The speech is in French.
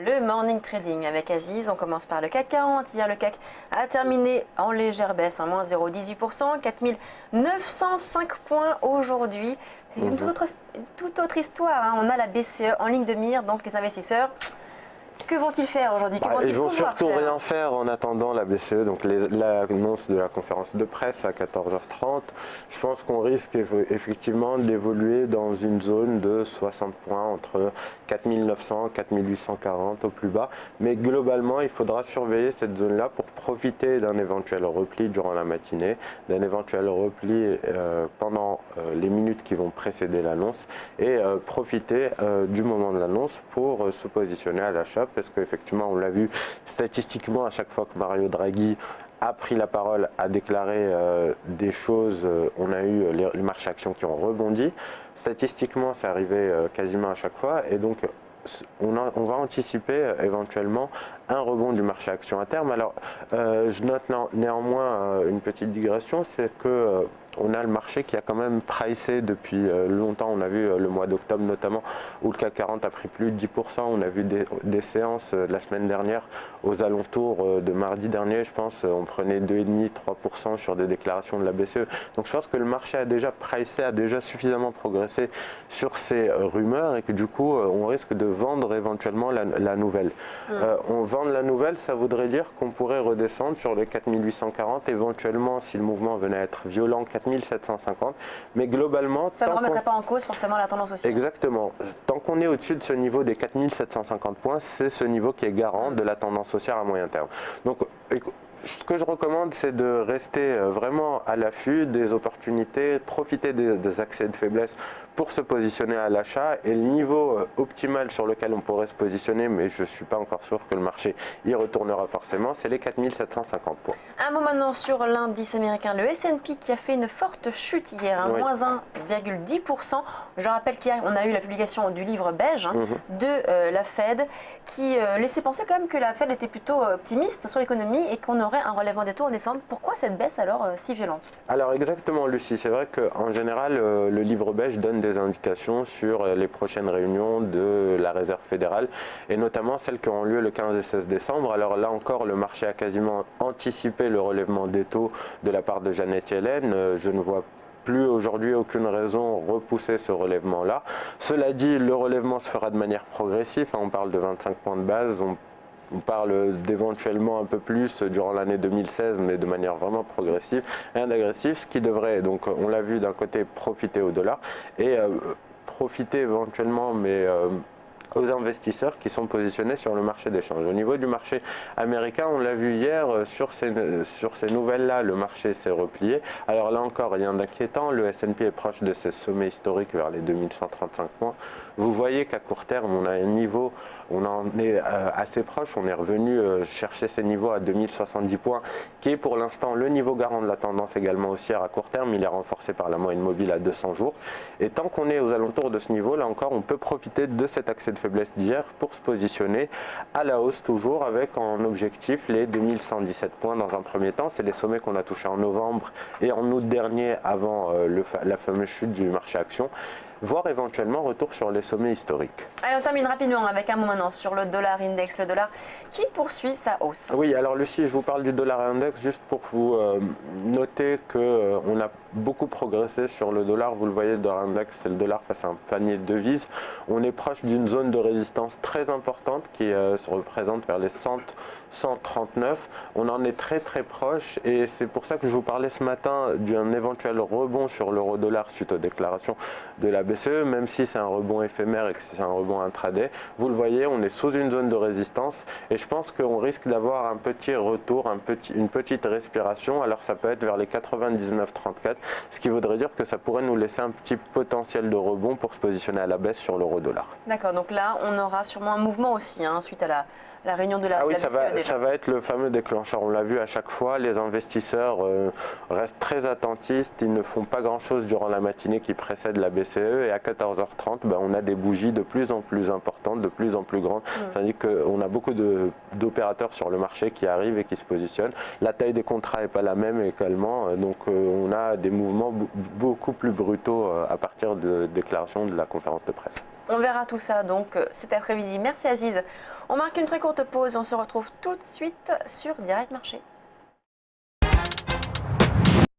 Le morning trading avec Aziz, on commence par le CAC 40. Hier, le CAC a terminé en légère baisse, en moins 0,18%, 4905 points aujourd'hui. C'est une toute autre histoire, hein. On a la BCE en ligne de mire, donc les investisseurs, que vont-ils faire aujourd'hui? Ils vont surtout rien faire en attendant la BCE, donc l'annonce de la conférence de presse à 14h30. Je pense qu'on risque effectivement d'évoluer dans une zone de 60 points entre 4900 et 4840 au plus bas. Mais globalement, il faudra surveiller cette zone-là pour profiter d'un éventuel repli durant la matinée, d'un éventuel repli pendant les minutes qui vont précéder l'annonce et profiter du moment de l'annonce pour se positionner à l'achat. Parce qu'effectivement, on l'a vu statistiquement, à chaque fois que Mario Draghi a pris la parole, a déclaré des choses, on a eu les marchés actions qui ont rebondi. Statistiquement, c'est arrivé quasiment à chaque fois, et donc on va anticiper éventuellement un rebond du marché action à terme. Alors, je note néanmoins une petite digression, c'est que on a le marché qui a quand même pricé depuis longtemps. On a vu le mois d'octobre notamment où le CAC 40 a pris plus de 10%. On a vu des séances la semaine dernière aux alentours de mardi dernier, je pense, on prenait 2,5-3% sur des déclarations de la BCE. Donc je pense que le marché a déjà pricé, a déjà suffisamment progressé sur ces rumeurs et que du coup on risque de vendre éventuellement la nouvelle. On vend la nouvelle, ça voudrait dire qu'on pourrait redescendre sur les 4840, éventuellement si le mouvement venait à être violent, 4750, mais globalement... Ça ne remettrait pas en cause forcément la tendance haussière. Exactement. Tant qu'on est au-dessus de ce niveau des 4750 points, c'est ce niveau qui est garant de la tendance haussière à moyen terme. Donc, ce que je recommande, c'est de rester vraiment à l'affût des opportunités, profiter des accès de faiblesse pour se positionner à l'achat, et le niveau optimal sur lequel on pourrait se positionner, mais je ne suis pas encore sûr que le marché y retournera forcément, c'est les 4750 points. Un mot maintenant sur l'indice américain, le S&P, qui a fait une forte chute hier, moins 1,10%. Je rappelle qu'hier, on a eu la publication du livre beige de la Fed, qui laissait penser quand même que la Fed était plutôt optimiste sur l'économie et qu'on aurait un relèvement des taux en décembre. Pourquoi cette baisse alors si violente? Alors exactement, Lucie, c'est vrai qu'en général, le livre beige donne des indications sur les prochaines réunions de la Réserve fédérale et notamment celles qui auront lieu le 15 et 16 décembre. Alors là encore, le marché a quasiment anticipé le relèvement des taux de la part de Janet Yellen. Je ne vois plus aujourd'hui aucune raison de repousser ce relèvement-là. Cela dit, le relèvement se fera de manière progressive. On parle de 25 points de base. On parle d'éventuellement un peu plus durant l'année 2016, mais de manière vraiment progressive, rien d'agressif, ce qui devrait, donc on l'a vu d'un côté, profiter au dollar et profiter éventuellement, mais aux investisseurs qui sont positionnés sur le marché d'échange. Au niveau du marché américain, on l'a vu hier, sur ces nouvelles-là, le marché s'est replié. Alors là encore, rien d'inquiétant, le S&P est proche de ses sommets historiques vers les 2135 points. Vous voyez qu'à court terme, on a un niveau, on en est assez proche, on est revenu chercher ces niveaux à 2070 points, qui est pour l'instant le niveau garant de la tendance également haussière à court terme. Il est renforcé par la moyenne mobile à 200 jours. Et tant qu'on est aux alentours de ce niveau, là encore, on peut profiter de cet accès de faiblesse d'hier pour se positionner à la hausse, toujours avec en objectif les 2117 points dans un premier temps. C'est les sommets qu'on a touchés en novembre et en août dernier avant la fameuse chute du marché action, voire éventuellement retour sur les sommets historiques. Allez, on termine rapidement avec un mot maintenant sur le dollar index, le dollar qui poursuit sa hausse. Oui, alors Lucie, je vous parle du dollar index juste pour vous noter qu'on a beaucoup progressé sur le dollar. Vous le voyez, le dollar index, c'est le dollar face à un panier de devises. On est proche d'une zone de résistance très importante qui se représente vers les 139. On en est très très proche et c'est pour ça que je vous parlais ce matin d'un éventuel rebond sur l'euro-dollar suite aux déclarations de la BCE, même si c'est un rebond éphémère et que c'est un rebond intraday. Vous le voyez, on est sous une zone de résistance et je pense qu'on risque d'avoir un petit retour, une petite respiration. Alors ça peut être vers les 99,34, ce qui voudrait dire que ça pourrait nous laisser un petit potentiel de rebond pour se positionner à la baisse sur l'euro-dollar. D'accord, donc là on aura sûrement un mouvement aussi suite à la réunion de la BCE. Ça va être le fameux déclencheur. On l'a vu à chaque fois, les investisseurs restent très attentistes, ils ne font pas grand chose durant la matinée qui précède la BCE. BCE, et à 14h30, on a des bougies de plus en plus importantes, de plus en plus grandes. Ça veut dire qu'on a beaucoup d'opérateurs sur le marché qui arrivent et qui se positionnent. La taille des contrats n'est pas la même également, donc on a des mouvements beaucoup plus brutaux à partir de déclaration de la conférence de presse. On verra tout ça donc cet après-midi. Merci Aziz. On marque une très courte pause, on se retrouve tout de suite sur Direct Marché.